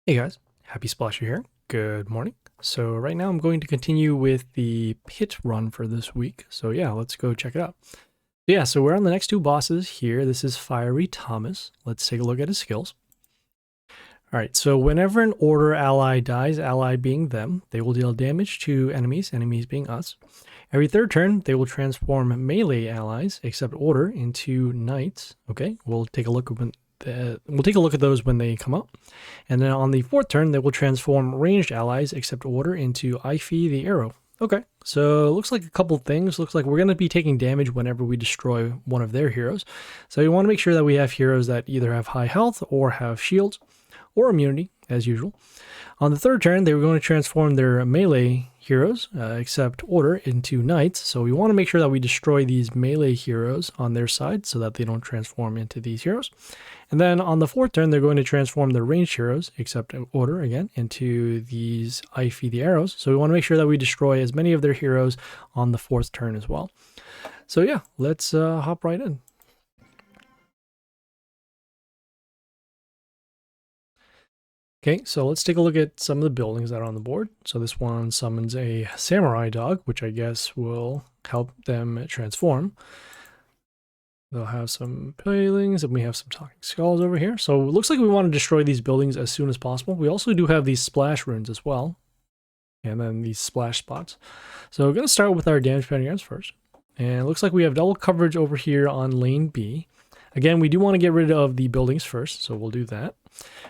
Hey guys, Happy Splasher here. Good morning. So right now I'm going to continue with the pit run for this week. So yeah, let's go check it out. Yeah, so we're on the next two bosses here. This is Fiery Thomas. Let's take a look at his skills. Alright, so whenever an order ally dies, ally being them, they will deal damage to enemies, enemies being us. Every third turn, they will transform melee allies, except order, into knights. Okay, we'll take a look at those when they come out. And then on the fourth turn, they will transform ranged allies, except order, into Aife the Arrow. Okay, so it looks like a couple things. Looks like we're going to be taking damage whenever we destroy one of their heroes. So you want to make sure that we have heroes that either have high health or have shields or immunity, as usual. On the third turn, they were going to transform their melee heroes, except order, into knights. So we want to make sure that we destroy these melee heroes on their side so that they don't transform into these heroes. And then on the fourth turn, they're going to transform their ranged heroes, except order again, into these Aife the Arrows. So we want to make sure that we destroy as many of their heroes on the fourth turn as well. So yeah, let's hop right in. Okay, so let's take a look at some of the buildings that are on the board. So this one summons a samurai dog, which I guess will help them transform. They'll have some palings, and we have some talking skulls over here. So it looks like we want to destroy these buildings as soon as possible. We also do have these splash runes as well, and then these splash spots. So we're going to start with our damage pentagrams first. And it looks like we have double coverage over here on lane B. Again, we do want to get rid of the buildings first, so we'll do that.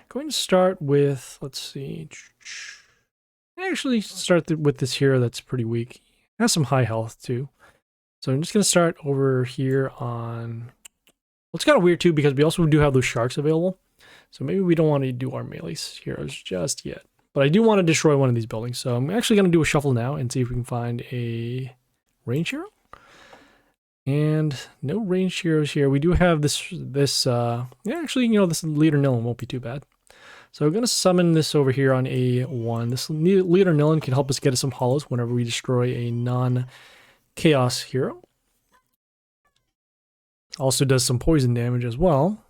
Going to start with, let's see, actually start with this hero that's pretty weak. Has some high health too. So I'm just going to start over here on, well, it's kind of weird too because we also do have those sharks available. So maybe we don't want to do our melee heroes just yet. But I do want to destroy one of these buildings. So I'm actually going to do a shuffle now and see if we can find a range hero. And no ranged heroes here. We do have this actually, this leader Nilin won't be too bad. So we're going to summon this over here on A1. This leader Nilin can help us get us some hollows whenever we destroy a non-chaos hero. Also does some poison damage as well.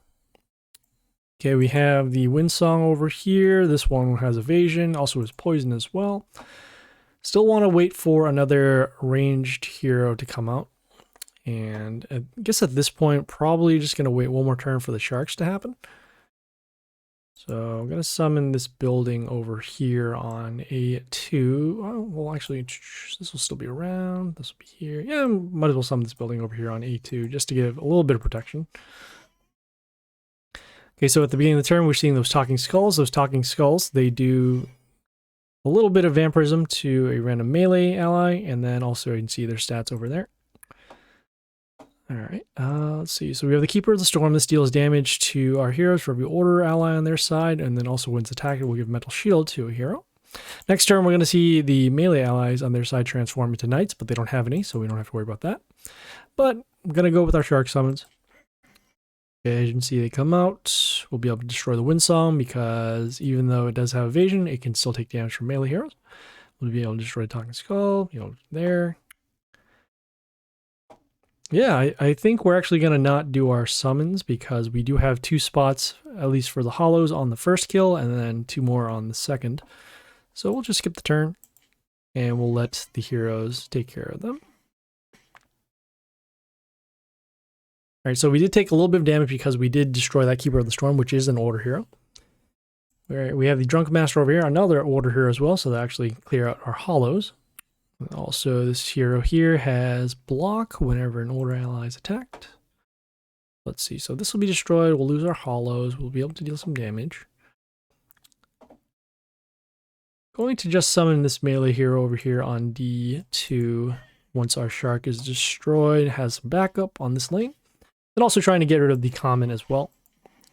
Okay, we have the Windsong over here. This one has evasion, also has poison as well. Still want to wait for another ranged hero to come out. And I guess at this point, probably just going to wait one more turn for the sharks to happen. So I'm going to summon this building over here on A2. Oh, well, actually, this will still be around. This will be here. Yeah, might as well summon this building over here on A2 just to give a little bit of protection. Okay, so at the beginning of the turn, we're seeing those talking skulls. Those talking skulls, they do a little bit of vampirism to a random melee ally, and then also you can see their stats over there. All right, let's see. So we have the Keeper of the Storm. This deals damage to our heroes for every order ally on their side, and then also when it's attacked, it will give mental shield to a hero. Next turn, we're going to see the melee allies on their side transform into knights, but they don't have any, so we don't have to worry about that. But I'm going to go with our shark summons. Okay, as you can see, they come out. We'll be able to destroy the Windsong because even though it does have evasion, it can still take damage from melee heroes. We'll be able to destroy Talking Skull, there. Yeah, I think we're actually going to not do our summons because we do have 2 spots, at least for the hollows, on the first kill, and then 2 more on the second. So we'll just skip the turn, and we'll let the heroes take care of them. Alright, so we did take a little bit of damage because we did destroy that Keeper of the Storm, which is an order hero. We have the Drunk Master over here, another order hero as well, so they actually clear out our hollows. Also, this hero here has block whenever an order ally is attacked. Let's see, so this will be destroyed. We'll lose our hollows. We'll be able to deal some damage. Going to just summon this melee hero over here on D2 once our shark is destroyed. Has some backup on this lane. And also trying to get rid of the common as well.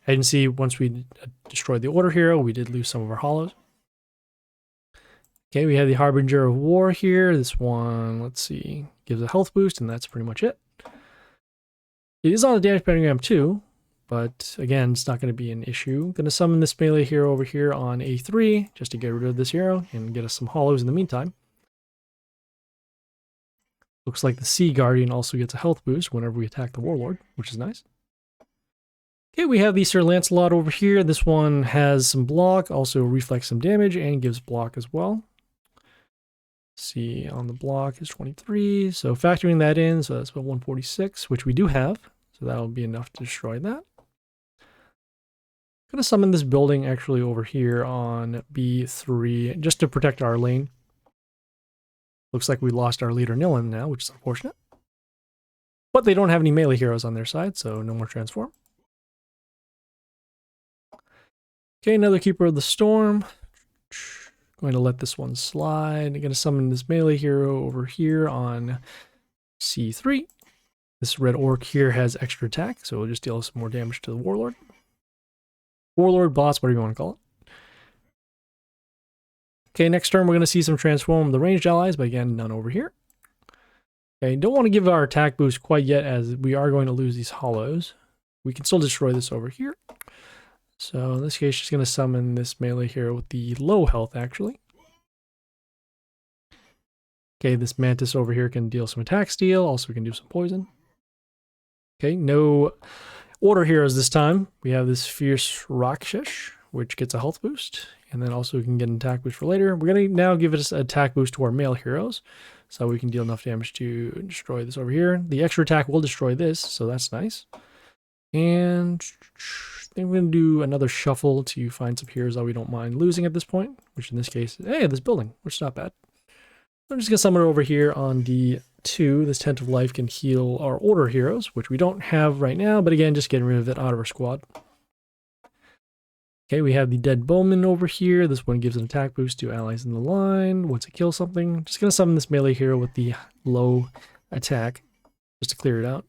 As you can see, once we destroyed the order hero, we did lose some of our hollows. Okay, we have the Harbinger of War here. This one, let's see, gives a health boost, and that's pretty much it. It is on the damage pentagram too, but again, it's not going to be an issue. I'm going to summon this melee hero over here on A3 just to get rid of this hero and get us some hollows in the meantime. Looks like the Sea Guardian also gets a health boost whenever we attack the Warlord, which is nice. Okay, we have the Sir Lancelot over here. This one has some block, also reflects some damage, and gives block as well. See, on the block is 23, so factoring that in, so that's about 146, which we do have, so that'll be enough to destroy that. I'm going to summon this building actually over here on B3, just to protect our lane. Looks like we lost our leader Nilin now, which is unfortunate. But they don't have any melee heroes on their side, so no more transform. Okay, another Keeper of the Storm. Going to let this one slide. I'm going to summon this melee hero over here on C3. This red orc here has extra attack, so we'll just deal some more damage to the warlord. Warlord, boss, whatever you want to call it. Okay, next turn we're going to see some transform the ranged allies, but again, none over here. Okay, don't want to give our attack boost quite yet, as we are going to lose these hollows. We can still destroy this over here. So in this case, just going to summon this melee hero with the low health, actually. Okay, this mantis over here can deal some attack steal. Also, we can do some poison. Okay, no order heroes this time. We have this fierce Rakshish, which gets a health boost. And then also we can get an attack boost for later. We're going to now give us an attack boost to our male heroes, so we can deal enough damage to destroy this over here. The extra attack will destroy this, so that's nice. And I think we're going to do another shuffle to find some heroes that we don't mind losing at this point, which in this case, hey, this building, which is not bad. I'm just going to summon it over here on D2. This Tent of Life can heal our order heroes, which we don't have right now, but again, just getting rid of it out of our squad. Okay, we have the Dead Bowman over here. This one gives an attack boost to allies in the line once it kills something. Just going to summon this melee hero with the low attack, just to clear it out.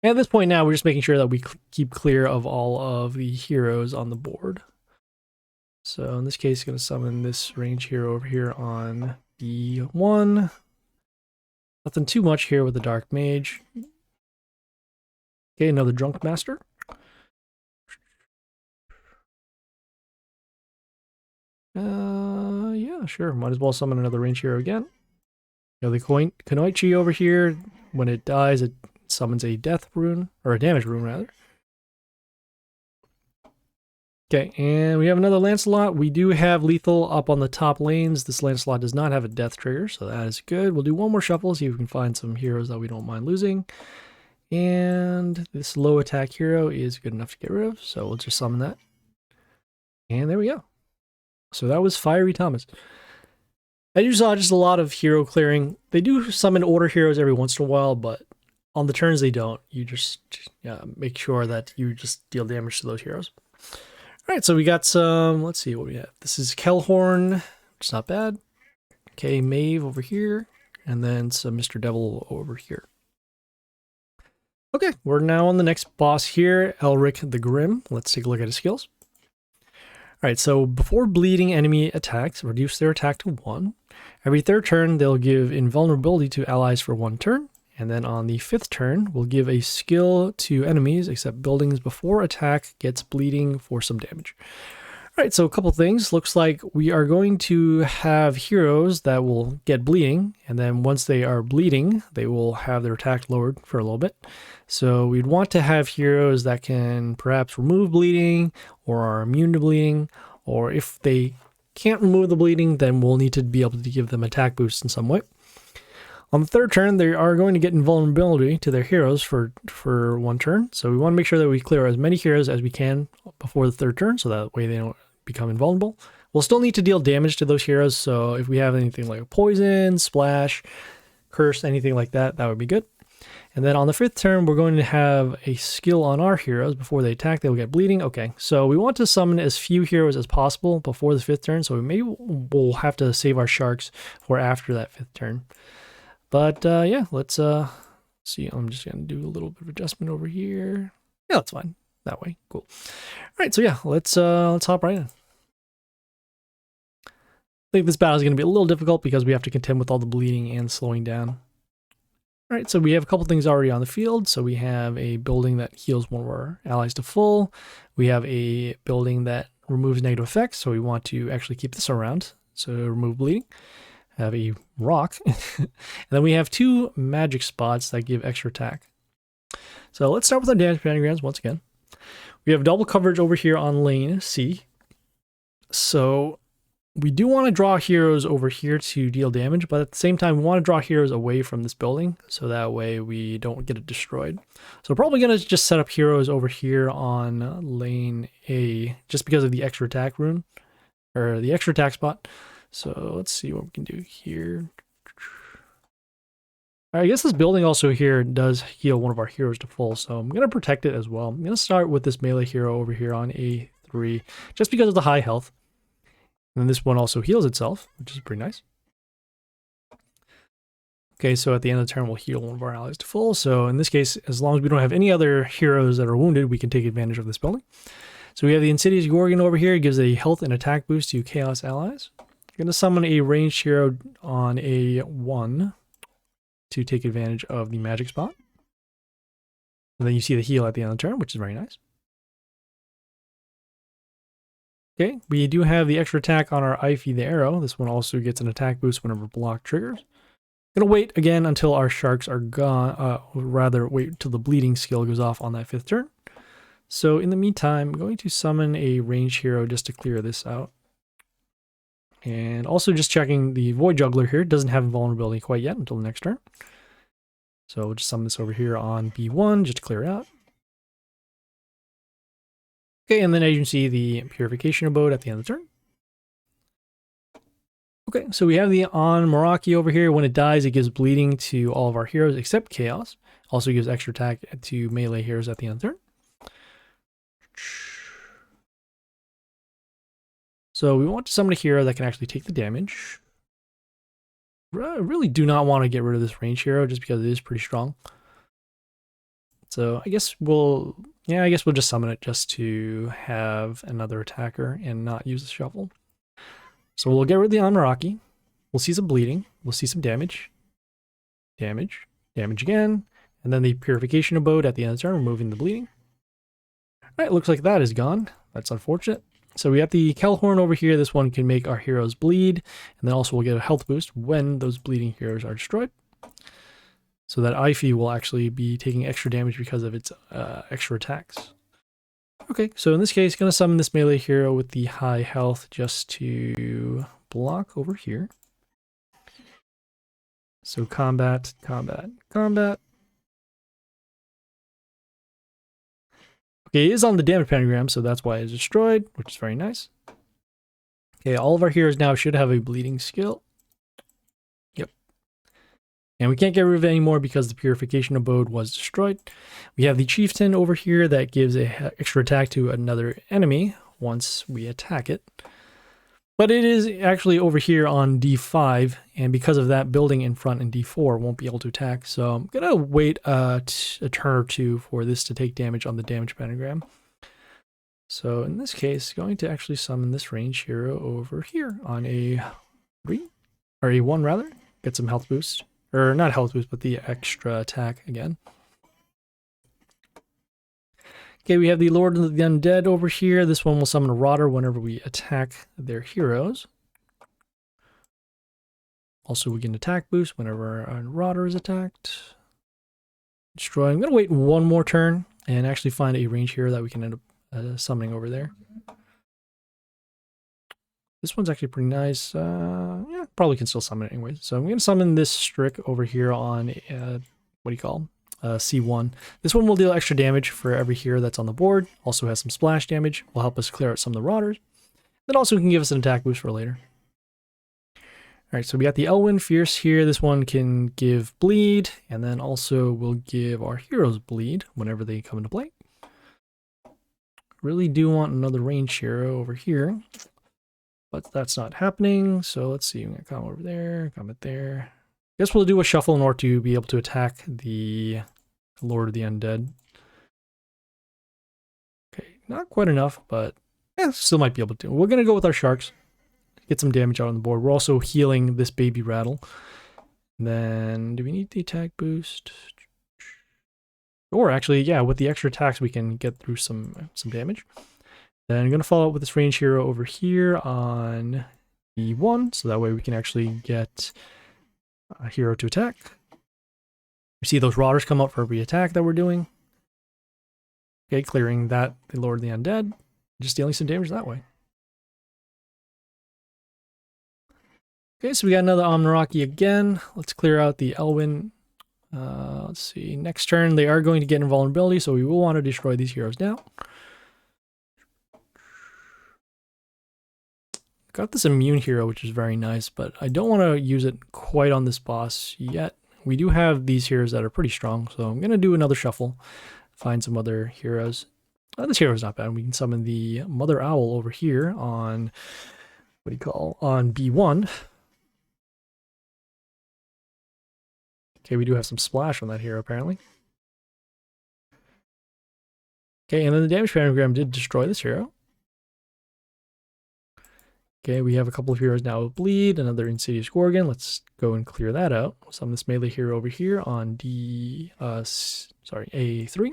And at this point now, we're just making sure that we keep clear of all of the heroes on the board. So in this case, going to summon this range hero over here on D1. Nothing too much here with the Dark Mage. Okay, another Drunk Master. Yeah, sure. Might as well summon another range hero again. You know, the Kunoichi over here, when it dies, it summons a death rune, or a damage rune rather. Okay, and we have another Lancelot. We do have lethal up on the top lanes. This Lancelot does not have a death trigger, so that is good. We'll do one more shuffle, see if we can find some heroes that we don't mind losing. And this low attack hero is good enough to get rid of, so we'll just summon that. And there we go. So that was Fiery Thomas. As you saw, just a lot of hero clearing. They do summon order heroes every once in a while, but on the turns they don't. You just make sure that you just deal damage to those heroes. All right, so we got some, let's see what we have. This is Kelhorn, which is not bad. Okay, Maeve over here, and then some Mr. Devil over here. Okay, we're now on the next boss here, Elric the Grim. Let's take a look at his skills. All right, so before bleeding enemy attacks, reduce their attack to 1. Every third turn, they'll give invulnerability to allies for 1 turn. And then on the 5th turn, we'll give a skill to enemies, except buildings before attack gets bleeding for some damage. All right, so a couple things. Looks like we are going to have heroes that will get bleeding, and then once they are bleeding, they will have their attack lowered for a little bit. So we'd want to have heroes that can perhaps remove bleeding, or are immune to bleeding, or if they can't remove the bleeding, then we'll need to be able to give them attack boosts in some way. On the 3rd turn, they are going to get invulnerability to their heroes for 1 turn. So we want to make sure that we clear as many heroes as we can before the 3rd turn, so that way they don't become invulnerable. We'll still need to deal damage to those heroes, so if we have anything like a poison, splash, curse, anything like that, that would be good. And then on the 5th turn, we're going to have a skill on our heroes. Before they attack, they will get bleeding. Okay, so we want to summon as few heroes as possible before the 5th turn, so we'll have to save our sharks for after that 5th turn. But yeah, let's see. I'm just going to do a little bit of adjustment over here. Yeah, that's fine. That way. Cool. All right, so yeah, let's hop right in. I think this battle is going to be a little difficult because we have to contend with all the bleeding and slowing down. All right, so we have a couple things already on the field. So we have a building that heals one of our allies to full. We have a building that removes negative effects, so we want to actually keep this around. So remove bleeding. Have a rock. And then we have 2 magic spots that give extra attack. So let's start with our damage pentagrams once again. We have double coverage over here on lane C. So we do want to draw heroes over here to deal damage, but at the same time, we want to draw heroes away from this building, so that way we don't get it destroyed. So we're probably going to just set up heroes over here on lane A, just because of the extra attack rune, or the extra attack spot. So let's see what we can do here. I guess this building also here does heal one of our heroes to full, so I'm going to protect it as well. I'm going to start with this melee hero over here on A3, just because of the high health. And this one also heals itself, which is pretty nice. Okay, so at the end of the turn, we'll heal one of our allies to full. So in this case, as long as we don't have any other heroes that are wounded, we can take advantage of this building. So we have the Insidious Gorgon over here. It gives a health and attack boost to Chaos allies. I'm going to summon a ranged hero on A1 to take advantage of the magic spot. And then you see the heal at the end of the turn, which is very nice. Okay, we do have the extra attack on our Aife the Arrow. This one also gets an attack boost whenever block triggers. Gonna wait again until our sharks are gone, rather wait till the bleeding skill goes off on that 5th turn. So in the meantime, I'm going to summon a ranged hero just to clear this out. And also just checking the Void Juggler here. It doesn't have invulnerability quite yet until the next turn. So we'll just summon this over here on B1 just to clear it out. Okay, and then as you can see, the Purification Abode at the end of the turn. Okay, so we have the on Meraki over here. When it dies, it gives bleeding to all of our heroes except Chaos. Also gives extra attack to melee heroes at the end of the turn. So we want to summon a hero that can actually take the damage. I really do not want to get rid of this range hero just because it is pretty strong. So I guess we'll just summon it just to have another attacker and not use the shuffle. So we'll get rid of the Amaraki. We'll see some bleeding. We'll see some damage. Damage again. And then the Purification Abode at the end of the turn, removing the bleeding. All right, looks like that is gone. That's unfortunate. So we have the Kelhorn over here. This one can make our heroes bleed. And then also we'll get a health boost when those bleeding heroes are destroyed. So that Aife will actually be taking extra damage because of its extra attacks. Okay, so in this case, going to summon this melee hero with the high health just to block over here. So combat. Okay, it is on the damage pentagram, so that's why it's destroyed, which is very nice. Okay, all of our heroes now should have a bleeding skill. And we can't get rid of it anymore because the Purification Abode was destroyed. We have the Chieftain over here that gives a extra attack to another enemy once we attack it. But it is actually over here on D5, and because of that, building in front in D4 won't be able to attack. So I'm going to wait a turn or two for this to take damage on the damage pentagram. So in this case, going to actually summon this range hero over here on A3, or A1 rather, get some health boost. Or not health boost, but the extra attack again. Okay, we have the Lord of the Undead over here. This one will summon a Rotter whenever we attack their heroes. Also, we get an attack boost whenever a Rotter is attacked. Destroy. I'm going to wait one more turn and actually find a range hero that we can end up summoning over there. This one's actually pretty nice. Yeah, probably can still summon it anyways. So I'm going to summon this Strick over here on, C1. This one will deal extra damage for every hero that's on the board. Also has some splash damage. Will help us clear out some of the Rotters. Then also can give us an attack boost for later. Alright, so we got the Elwyn Fierce here. This one can give bleed, and then also will give our heroes bleed whenever they come into play. Really do want another range hero over here. But that's not happening, so let's see. I'm going to come over there, comment there. I guess we'll do a shuffle in order to be able to attack the Lord of the Undead. Okay, not quite enough, but yeah, still might be able to. We're going to go with our sharks, get some damage out on the board. We're also healing this baby rattle. And then, do we need the attack boost? Or actually, yeah, with the extra attacks, we can get through some damage. Then I'm going to follow up with this range hero over here on E1, so that way we can actually get a hero to attack. We see those Rotters come up for every attack that we're doing. Okay, clearing that, they lowered the undead, just dealing some damage that way. Okay, so we got another Omnoraki again. Let's clear out the Elwyn. Let's see. Next turn, they are going to get invulnerability, so we will want to destroy these heroes now. Got this immune hero, which is very nice, but I don't want to use it quite on this boss yet. We do have these heroes that are pretty strong, so I'm going to do another shuffle, find some other heroes. This hero is not bad. We can summon the Mother Owl over here on, what do you call, on B1. Okay, we do have some splash on that hero, apparently. Okay, and then the damage pentagram did destroy this hero. Okay, we have a couple of heroes now with bleed, another Insidious Gorgon. Let's go and clear that out. We'll summon this melee hero over here on A3.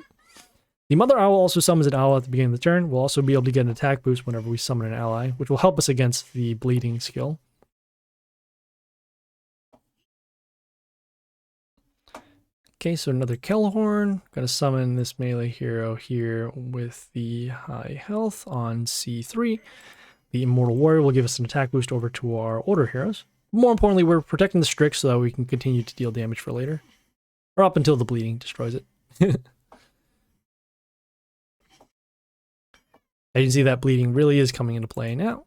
The Mother Owl also summons an owl at the beginning of the turn. We'll also be able to get an attack boost whenever we summon an ally, which will help us against the bleeding skill. Okay, so another Kellhorn. Gonna summon this melee hero here with the high health on C3. The Immortal Warrior will give us an attack boost over to our Order heroes. More importantly, we're protecting the Strix so that we can continue to deal damage for later. Or up until the bleeding destroys it. As you can see, that bleeding really is coming into play now.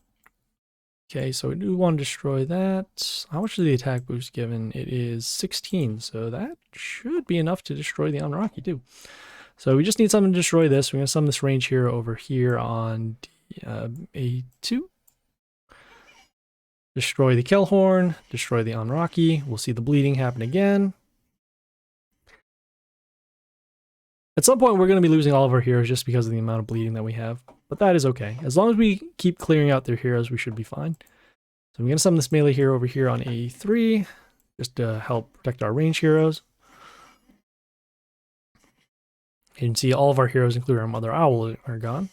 Okay, so we do want to destroy that. How much is the attack boost given? It is 16, so that should be enough to destroy the Omnoraki too. So we just need something to destroy this. We're going to summon this range hero over here on A2. Destroy the Kellhorn, destroy the Omnoraki. We'll see the bleeding happen again. At some point, we're going to be losing all of our heroes just because of the amount of bleeding that we have. But that is okay. As long as we keep clearing out their heroes, we should be fine. So I'm going to summon this melee hero over here on A3, just to help protect our range heroes. You can see all of our heroes, including our Mother Owl, are gone.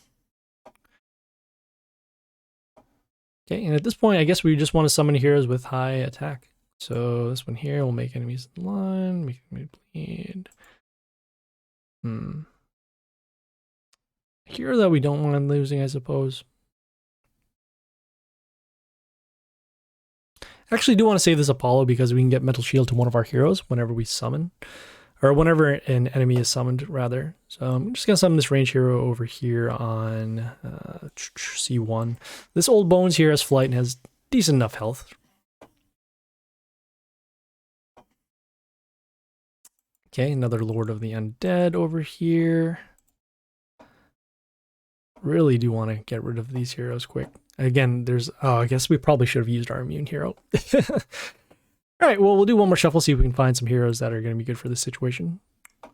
Okay, and at this point, I guess we just want to summon heroes with high attack. So this one here will make enemies in line, make them bleed. Hero that we don't want losing, I suppose. I actually do want to save this Apollo because we can get Mental Shield to one of our heroes whenever we summon. Or whenever an enemy is summoned, rather. So I'm just going to summon this range hero over here on C1. This Old Bones here has flight and has decent enough health. Okay, another Lord of the Undead over here. Really do want to get rid of these heroes quick. Again, there's... Oh, I guess we probably should have used our immune hero. Alright, well, we'll do one more shuffle, see if we can find some heroes that are going to be good for this situation.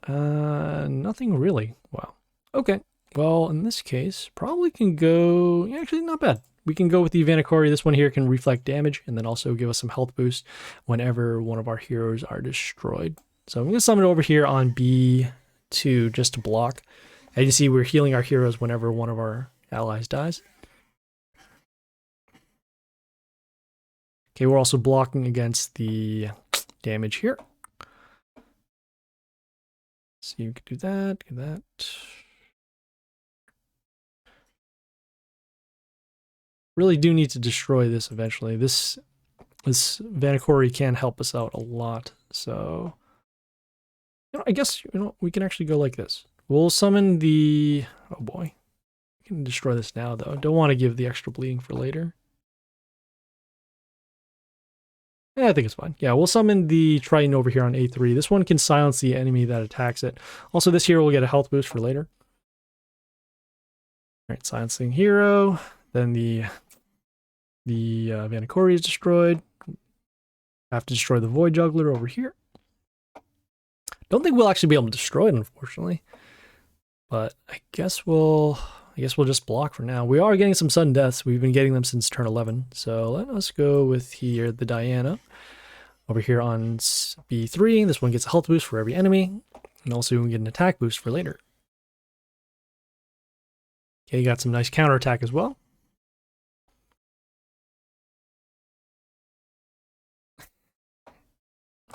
Nothing really. Wow. Okay. Well, in this case, probably can go... Yeah, actually, not bad. We can go with the Vanikori. This one here can reflect damage and then also give us some health boost whenever one of our heroes are destroyed. So I'm going to summon it over here on B2 just to block. As you see, we're healing our heroes whenever one of our allies dies. Okay, we're also blocking against the damage here. So you can do that, do that. Really do need to destroy this eventually. This Vanikori can help us out a lot. So, I guess, we can actually go like this. We'll summon the... Oh boy. We can destroy this now, though. Don't want to give the extra bleeding for later. Yeah, I think it's fine. Yeah, we'll summon the Triton over here on A3. This one can silence the enemy that attacks it. Also, this hero will get a health boost for later. Alright, silencing hero. Then the Vanikori is destroyed. Have to destroy the Void Juggler over here. Don't think we'll actually be able to destroy it, unfortunately. But I guess we'll just block for now. We are getting some sudden deaths. We've been getting them since turn 11. So let us go with here the Diana. Over here on B3, this one gets a health boost for every enemy. And also we can get an attack boost for later. Okay, you got some nice counterattack as well.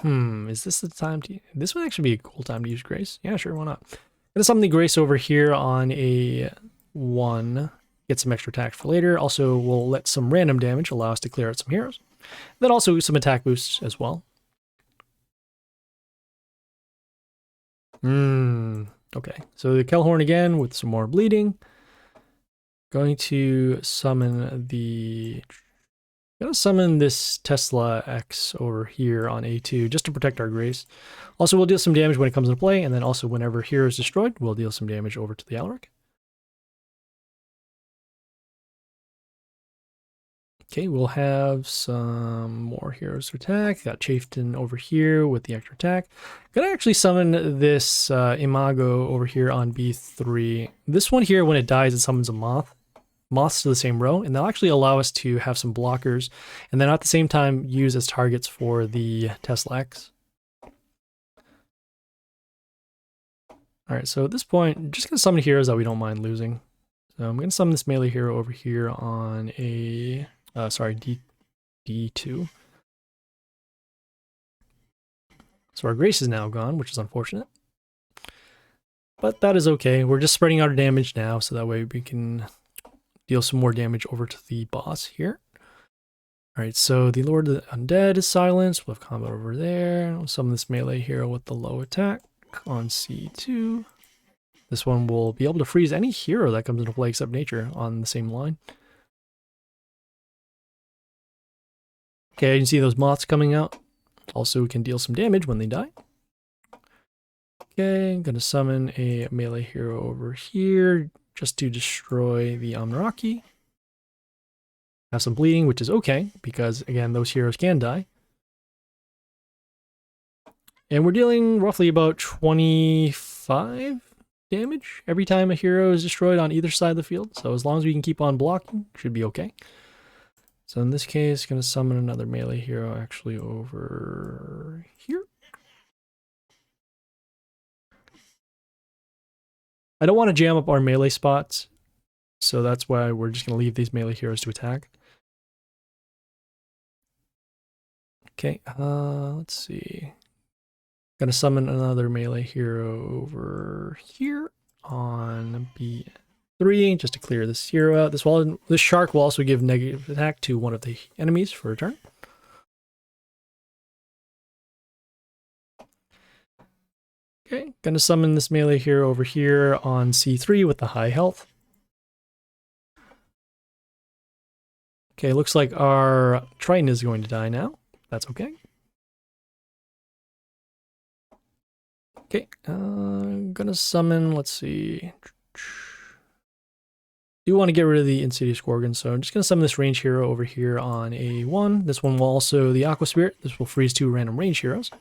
Is this the time to... This would actually be a cool time to use Grace. Yeah, sure, why not? Gonna summon the Grace over here on a 1. Get some extra attack for later. Also, we'll let some random damage allow us to clear out some heroes. Then also some attack boosts as well. Okay, so the Kelhorn again with some more bleeding. Going to summon the... Gonna summon this Tesla X over here on A2 just to protect our Grace. Also, we'll deal some damage when it comes into play, and then also whenever hero is destroyed, we'll deal some damage over to the Elric. Okay, we'll have some more heroes to attack. Got Chieftain over here with the extra attack. Gonna actually summon this Imago over here on B3. This one here, when it dies, it summons a moth. Moths to the same row, and they'll actually allow us to have some blockers, and then at the same time use as targets for the Tesla X. Alright, so at this point, I'm just gonna summon heroes that we don't mind losing. So I'm gonna summon this melee hero over here on a... D2. So our Grace is now gone, which is unfortunate. But that is okay. We're just spreading out our damage now, so that way we can deal some more damage over to the boss here. Alright, so the Lord of the Undead is silenced. We'll have combat over there. We'll summon this melee hero with the low attack on C2. This one will be able to freeze any hero that comes into play except nature on the same line. Okay, you can see those moths coming out. Also, we can deal some damage when they die. Okay, I'm going to summon a melee hero over here just to destroy the Amnaraki. Have some bleeding, which is okay, because, again, those heroes can die. And we're dealing roughly about 25 damage every time a hero is destroyed on either side of the field. So as long as we can keep on blocking, should be okay. So in this case, going to summon another melee hero actually over here. I don't want to jam up our melee spots, so that's why we're just going to leave these melee heroes to attack. Okay, let's see. Going to summon another melee hero over here on B3 just to clear this hero out. This shark will also give negative attack to one of the enemies for a turn. Okay, gonna summon this melee hero over here on C3 with the high health. Okay, looks like our Triton is going to die now. That's okay. Okay, gonna summon, let's see. Do want to get rid of the Insidious Gorgon, so I'm just gonna summon this range hero over here on A1. This one will also, the Aqua Spirit, this will freeze 2 random range heroes.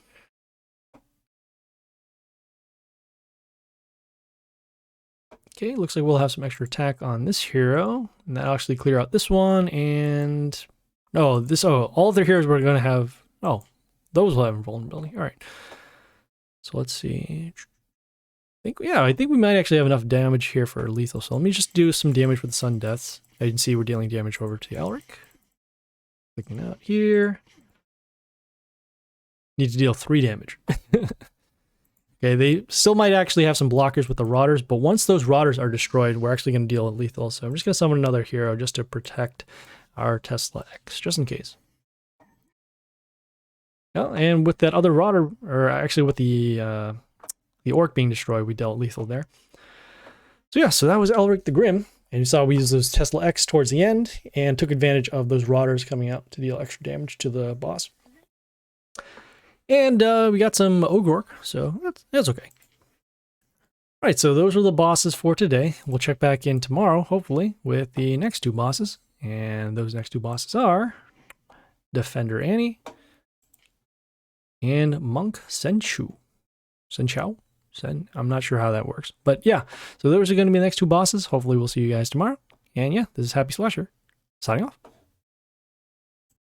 Okay, looks like we'll have some extra attack on this hero, and that'll actually clear out this one, and... all of their heroes we're gonna have... those will have invulnerability. Alright. So let's see. I think we might actually have enough damage here for lethal. So let me just do some damage with the Sun Deaths. As you can see, we're dealing damage over to Elric. Clicking out here. Need to deal 3 damage. Okay, they still might actually have some blockers with the Rotters, but once those Rotters are destroyed, we're actually going to deal lethal. So I'm just going to summon another hero just to protect our Tesla X, just in case. Oh, and with that other Rotter, or actually with the Orc being destroyed, we dealt lethal there. So yeah, so that was Elric the Grim. And you saw we used those Tesla X towards the end and took advantage of those Rotters coming out to deal extra damage to the boss. And we got some Ogork, so that's okay. All right, so those were the bosses for today. We'll check back in tomorrow, hopefully, with the next 2 bosses. And those next 2 bosses are Defender Annie and Monk Senchou. I'm not sure how that works. But yeah, so those are going to be the next 2 bosses. Hopefully we'll see you guys tomorrow. And yeah, this is Happy Slasher, signing off.